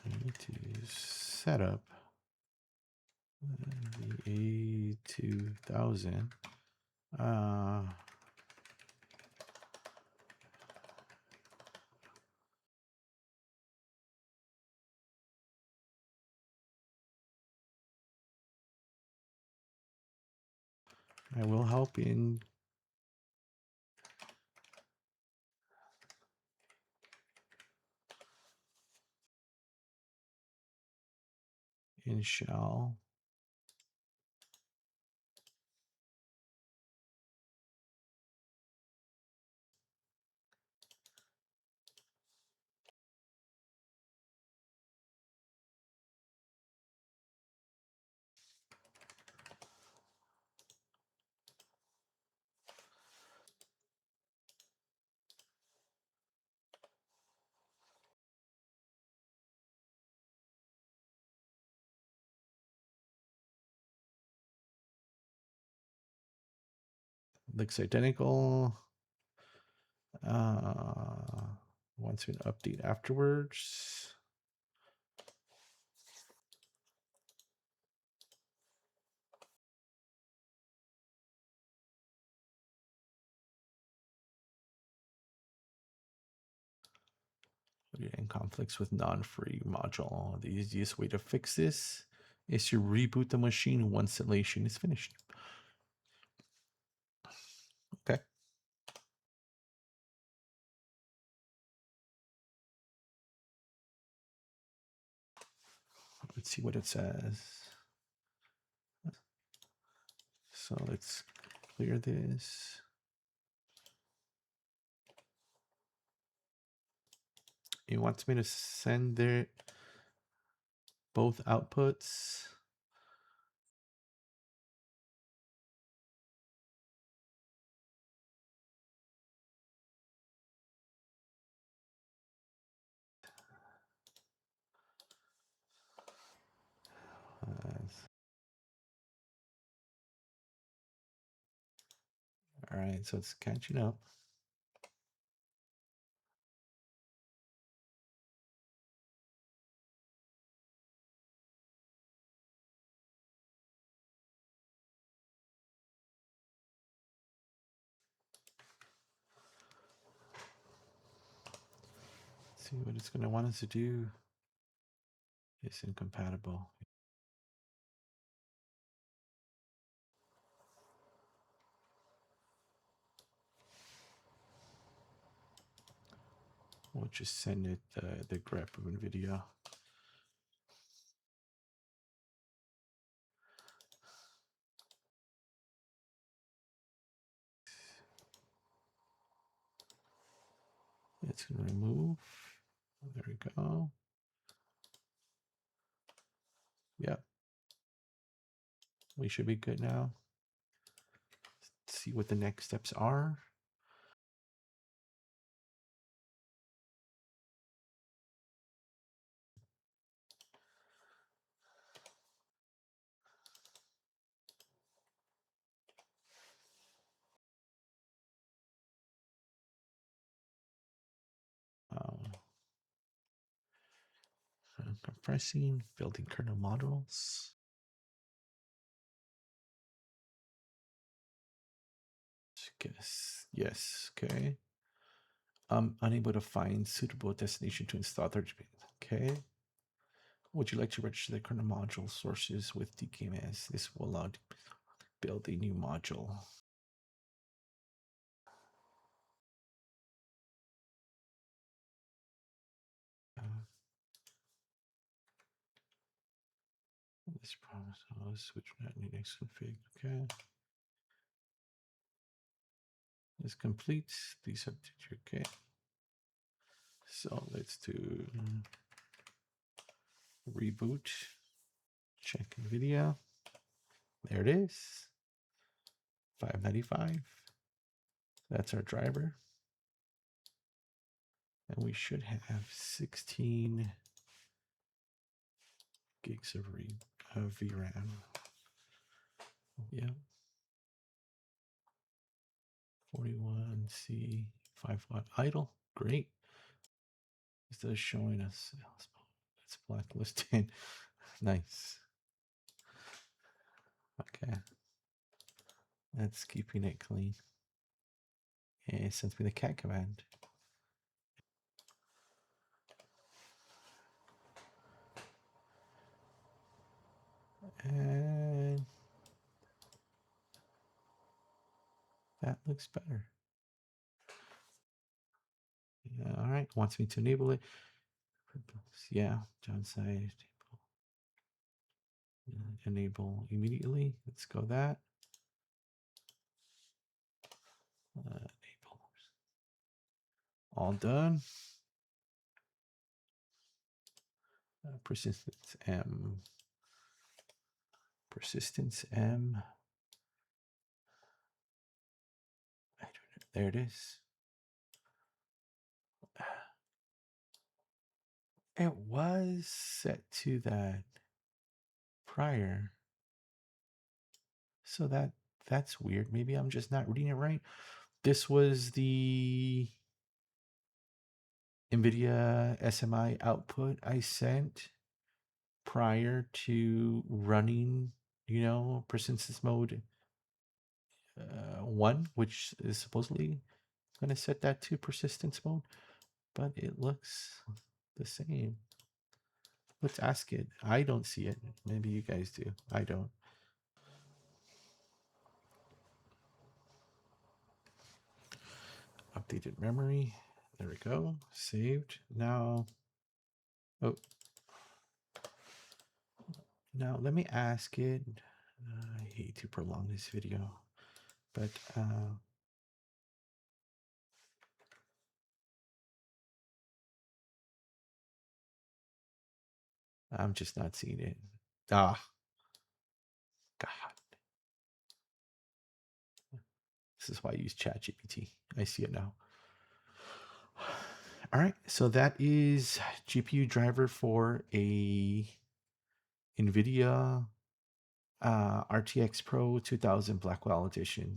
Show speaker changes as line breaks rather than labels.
I need to set up the A2000. I will help in shell. Looks identical. Wants an update afterwards. And conflicts with non-free module. The easiest way to fix this is to reboot the machine once installation is finished. Okay. Let's see what it says. So let's clear this. It wants me to send their both outputs. All right, so it's catching up. Let's see what it's going to want us to do. It's incompatible. We'll just send it the grep of NVIDIA. It's going to remove. There we go. Yep. We should be good now. Let's see what the next steps are. Compressing, building kernel models. Guess yes. Okay. I'm unable to find suitable destination to install third. Okay. Would you like to register the kernel module sources with DKMS? This will allow to build a new module. This promise switch net next config. Okay. This completes. Please update. Okay. So let's do reboot. Check NVIDIA. There it is. 595. That's our driver. And we should have 16 gigs of VRAM. Yeah. 41C 5 watt idle. Great. It's still showing us. It's blacklisted. Nice. Okay. That's keeping it clean. And it sends me the cat command. And that looks better. Yeah, all right, wants me to enable it. Yeah, downside enable immediately. Let's go that. Enable. All done. Persistence M. Persistence M. I don't know. There it is. It was set to that prior. So that's weird. Maybe I'm just not reading it right. This was the NVIDIA SMI output I sent prior to running, persistence mode 1, which is supposedly going to set that to persistence mode, but it looks the same. Let's ask it. I don't see it. Maybe you guys do. I don't. Updated memory. There we go. Saved. Now, oh, now let me ask it. I hate to prolong this video, but I'm just not seeing it. Ah, God. This is why I use ChatGPT. I see it now. All right, so that is GPU driver for a NVIDIA RTX Pro 2000 Blackwell edition.